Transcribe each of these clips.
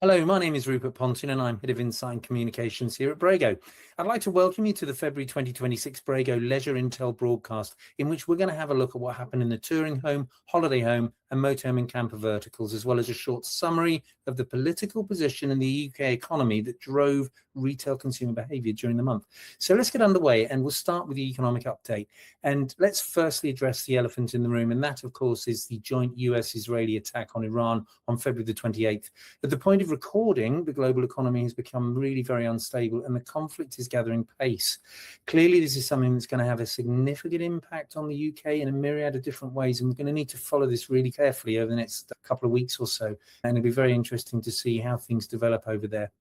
Hello, my name is Rupert Pontin and I'm Head of Insight and Communications here at Brego. I'd like to welcome you to the February 2026 Brego Leisure Intel broadcast, in which we're going to have a look at what happened in the touring home, holiday home and motorhome and camper verticals, as well as a short summary of the political position in the UK economy that drove retail consumer behaviour during the month. So let's get underway and we'll start with the economic update. And let's firstly address the elephant in the room, and that, of course, is the joint US-Israeli attack on Iran on February the 28th. At the point of recording, the global economy has become really very unstable and the conflict is gathering pace. Clearly, this is something that's going to have a significant impact on the UK in a myriad of different ways, and we're going to need to follow this really carefully over the next couple of weeks or so. And it'll be very interesting to see how things develop over there.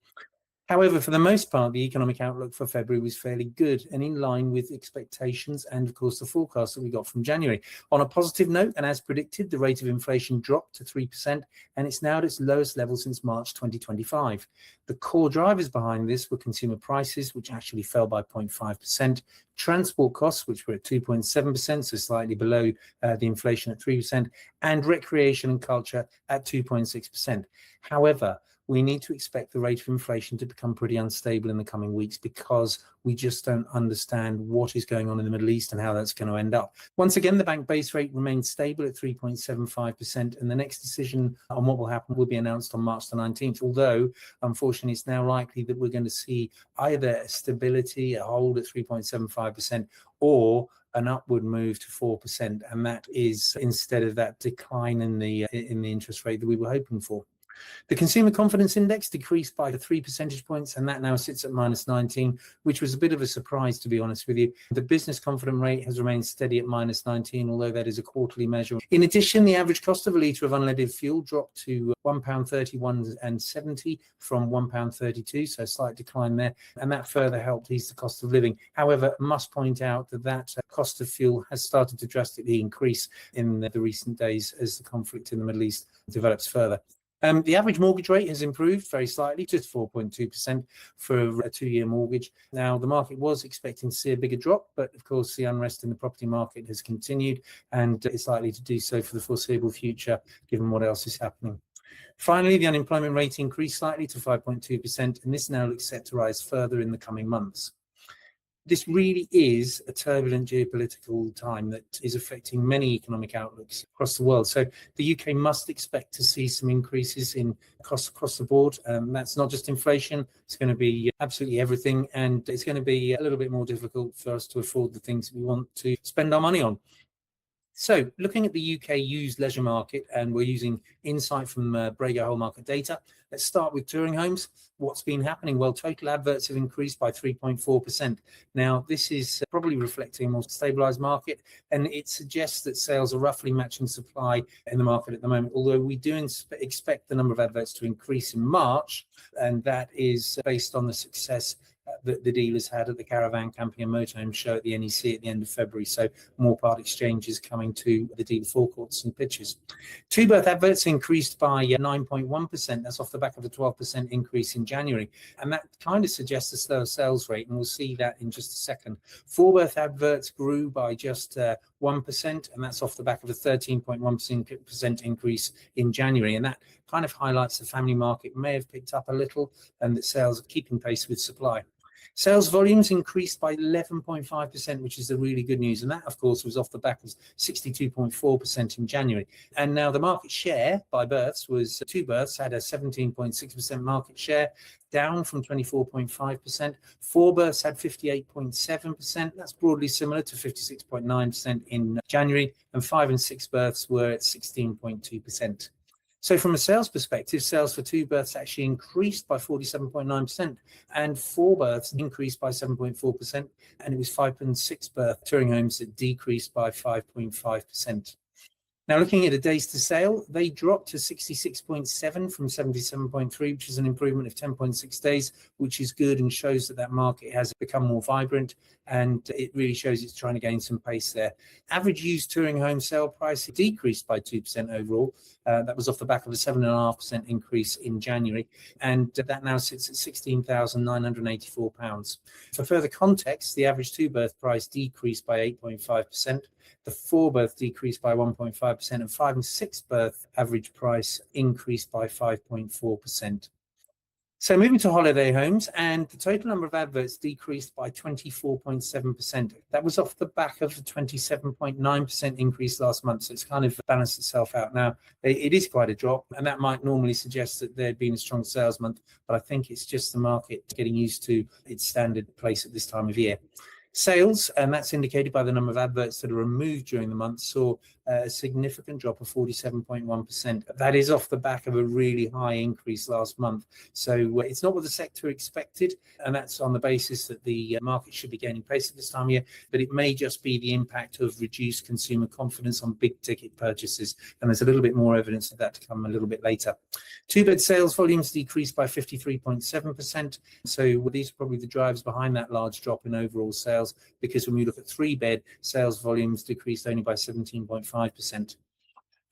However, for the most part, the economic outlook for February was fairly good and in line with expectations and, of course, the forecast that we got from January. On a positive note, and as predicted, the rate of inflation dropped to 3%, and it's now at its lowest level since March 2025. The core drivers behind this were consumer prices, which actually fell by 0.5%, transport costs, which were at 2.7%, so slightly below the inflation at 3%, and recreation and culture at 2.6%. However, we need to expect the rate of inflation to become pretty unstable in the coming weeks because we just don't understand what is going on in the Middle East and how that's going to end up. Once again, the bank base rate remains stable at 3.75%, and the next decision on what will happen will be announced on March the 19th, although, unfortunately, it's now likely that we're going to see either a stability, a hold at 3.75%, or an upward move to 4%, and that is instead of that decline in the interest rate that we were hoping for. The consumer confidence index decreased by 3 percentage points, and that now sits at -19, which was a bit of a surprise, to be honest with you. The business confidence rate has remained steady at -19, although that is a quarterly measure. In addition, the average cost of a litre of unleaded fuel dropped to £1.31.70 from £1.32, so a slight decline there, and that further helped ease the cost of living. However, I must point out that cost of fuel has started to drastically increase in the recent days as the conflict in the Middle East develops further. The average mortgage rate has improved very slightly to 4.2% for a 2-year mortgage. Now, the market was expecting to see a bigger drop, but of course, the unrest in the property market has continued and it's likely to do so for the foreseeable future, given what else is happening. Finally, the unemployment rate increased slightly to 5.2%, and this now looks set to rise further in the coming months. This really is a turbulent geopolitical time that is affecting many economic outlooks across the world. So the UK must expect to see some increases in costs across the board. That's not just inflation. It's going to be absolutely everything. And it's going to be a little bit more difficult for us to afford the things we want to spend our money on. So looking at the UK used leisure market, and we're using insight from Brego Whole Market data. Let's start with touring homes. What's been happening? Well, total adverts have increased by 3.4%. Now, this is probably reflecting a more stabilised market, and it suggests that sales are roughly matching supply in the market at the moment, although we do expect the number of adverts to increase in March, and that is based on the success that the dealers had at the Caravan Camping and Motorhomes show at the NEC at the end of February. So more part exchanges coming to the dealer forecourts and pitches. Two-berth adverts increased by 9.1%. That's off the back of a 12% increase in January. And that kind of suggests a slower sales rate, and we'll see that in just a second. Four-berth adverts grew by just 1%, and that's off the back of a 13.1% increase in January. And that kind of highlights the family market may have picked up a little and that sales are keeping pace with supply. Sales volumes increased by 11.5%, which is the really good news. And that, of course, was off the back of 62.4% in January. And now the market share by berths was two berths had a 17.6% market share, down from 24.5%. Four berths had 58.7%. That's broadly similar to 56.9% in January. And 5 and 6 berths were at 16.2%. So from a sales perspective, sales for two berths actually increased by 47.9%, and four berths increased by 7.4%, and it was 5 and 6 berth touring homes that decreased by 5.5%. Now, looking at the days to sale, they dropped to 66.7 from 77.3, which is an improvement of 10.6 days, which is good and shows that that market has become more vibrant, and it really shows it's trying to gain some pace there. Average used touring home sale price decreased by 2% overall. That was off the back of a 7.5% increase in January, and that now sits at £16,984. For further context, the average two-berth price decreased by 8.5%. The four-berth decreased by 1.5%, and 5 and 6 berth average price increased by 5.4%. So moving to holiday homes, and the total number of adverts decreased by 24.7%. That was off the back of the 27.9% increase last month. So it's kind of balanced itself out. Now, it is quite a drop, and that might normally suggest that there'd been a strong sales month, but I think it's just the market getting used to its standard place at this time of year. Sales, and that's indicated by the number of adverts that are removed during the month, saw a significant drop of 47.1%. That is off the back of a really high increase last month. So it's not what the sector expected, and that's on the basis that the market should be gaining pace at this time of year, but it may just be the impact of reduced consumer confidence on big ticket purchases. And there's a little bit more evidence of that to come a little bit later. Two-bed sales volumes decreased by 53.7%. So these are probably the drivers behind that large drop in overall sales, because when we look at three-bed, sales volumes decreased only by 17.5%.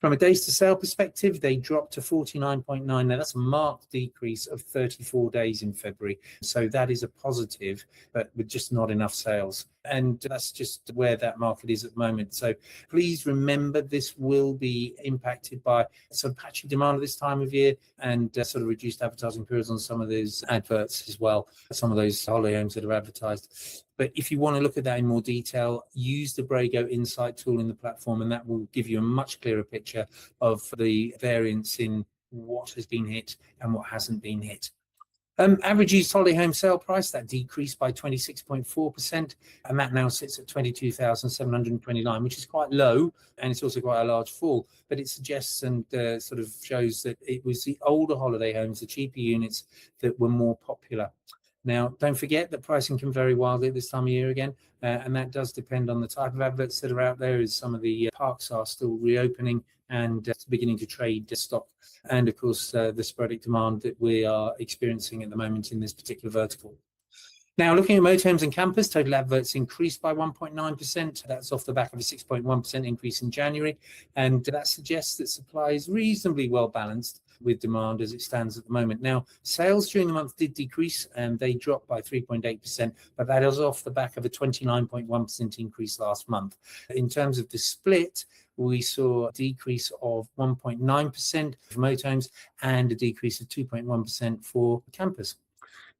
From a days to sale perspective, they dropped to 49.9. Now, that's a marked decrease of 34 days in February. So that is a positive, but with just not enough sales. And that's just where that market is at the moment. So please remember, this will be impacted by some patchy demand at this time of year, and sort of reduced advertising periods on some of those adverts as well, some of those holiday homes that are advertised. But if you want to look at that in more detail, use the Brego Insight tool in the platform, and that will give you a much clearer picture of the variance in what has been hit and what hasn't been hit. Average used holiday home sale price, that decreased by 26.4%, and that now sits at 22,729, which is quite low, and it's also quite a large fall. But it suggests and sort of shows that it was the older holiday homes, the cheaper units, that were more popular. Now, don't forget that pricing can vary wildly at this time of year again, and that does depend on the type of adverts that are out there, as some of the parks are still reopening and beginning to trade stock. And of course, the sporadic demand that we are experiencing at the moment in this particular vertical. Now, looking at motorhomes and campers, total adverts increased by 1.9%. That's off the back of a 6.1% increase in January. And that suggests that supply is reasonably well balanced with demand as it stands at the moment. Now, sales during the month did decrease, and they dropped by 3.8%, but that is off the back of a 29.1% increase last month. In terms of the split, we saw a decrease of 1.9% for motorhomes and a decrease of 2.1% for campers.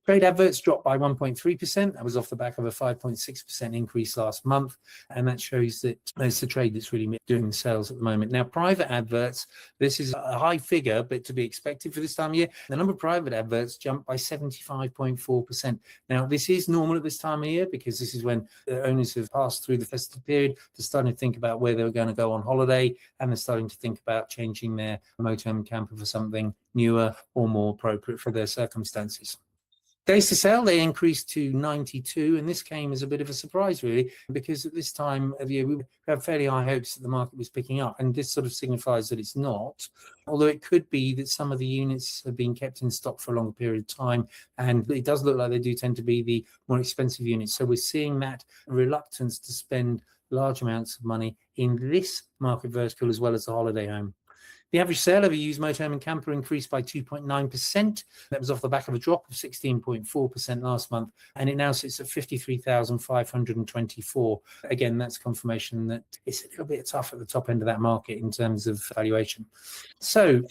Trade adverts dropped by 1.3%. That was off the back of a 5.6% increase last month. And that shows that it's the trade that's really doing the sales at the moment. Now, private adverts, this is a high figure, but to be expected for this time of year. The number of private adverts jumped by 75.4%. Now, this is normal at this time of year, because this is when the owners have passed through the festive period. They're starting to think about where they're going to go on holiday, and they're starting to think about changing their motorhome and camper for something newer or more appropriate for their circumstances. Days to sale, they increased to 92, and this came as a bit of a surprise, really, because at this time of year, we had fairly high hopes that the market was picking up, and this sort of signifies that it's not, although it could be that some of the units have been kept in stock for a longer period of time, and it does look like they do tend to be the more expensive units. So we're seeing that reluctance to spend large amounts of money in this market vertical as well as the holiday home. The average sale of a used motorhome and camper increased by 2.9%. That was off the back of a drop of 16.4% last month, and it now sits at 53,524. Again, that's confirmation that it's a little bit tough at the top end of that market in terms of valuation. So,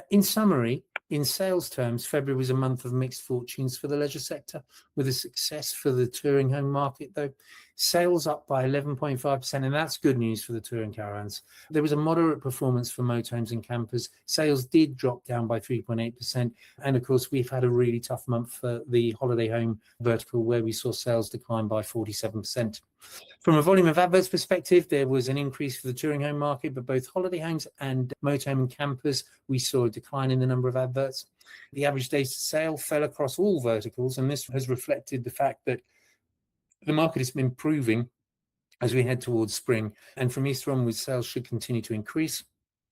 in summary, in sales terms, February was a month of mixed fortunes for the leisure sector, with a success for the touring home market, though. Sales up by 11.5%, and that's good news for the touring caravans. There was a moderate performance for motorhomes and campers. Sales did drop down by 3.8%, and of course, we've had a really tough month for the holiday home vertical, where we saw sales decline by 47%. From a volume of adverts perspective, there was an increase for the touring home market, but both holiday homes and motorhome and campers, we saw a decline in the number of adverts. The average days to sale fell across all verticals, and this has reflected the fact that the market is improving as we head towards spring, and from Easter onwards, sales should continue to increase,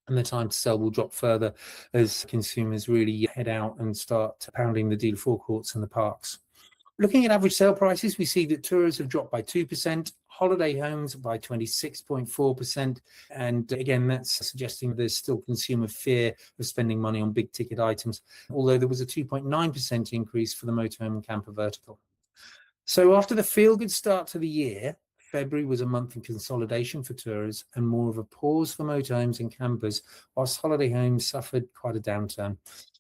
and the time to sell will drop further as consumers really head out and start pounding the dealer forecourts and the parks. Looking at average sale prices, we see that tours have dropped by 2%, holiday homes by 26.4%, and again, that's suggesting there's still consumer fear of spending money on big ticket items, although there was a 2.9% increase for the motorhome and camper vertical. So after the feel-good start to the year, February was a month of consolidation for tourers and more of a pause for motorhomes and campers, whilst holiday homes suffered quite a downturn.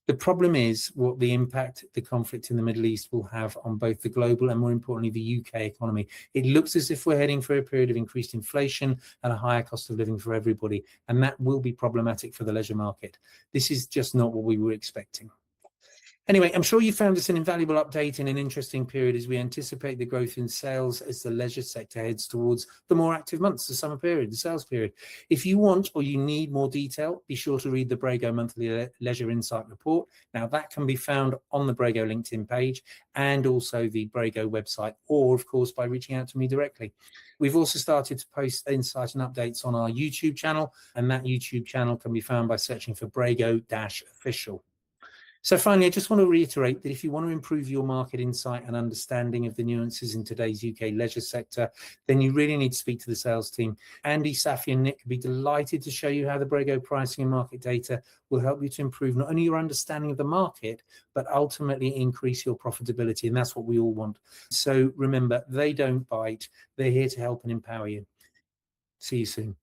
The problem is what the impact the conflict in the Middle East will have on both the global and, more importantly, the UK economy. It looks as if we're heading for a period of increased inflation and a higher cost of living for everybody, and that will be problematic for the leisure market. This is just not what we were expecting. Anyway, I'm sure you found this an invaluable update in an interesting period as we anticipate the growth in sales as the leisure sector heads towards the more active months, the summer period, the sales period. If you want or you need more detail, be sure to read the Brego Monthly Leisure Insight Report. Now, that can be found on the Brego LinkedIn page and also the Brego website, or, of course, by reaching out to me directly. We've also started to post insight and updates on our YouTube channel, and that YouTube channel can be found by searching for Brego-official. So finally, I just want to reiterate that if you want to improve your market insight and understanding of the nuances in today's UK leisure sector, then you really need to speak to the sales team. Andy, Safi and Nick would be delighted to show you how the Brego pricing and market data will help you to improve not only your understanding of the market, but ultimately increase your profitability. And that's what we all want. So remember, they don't bite. They're here to help and empower you. See you soon.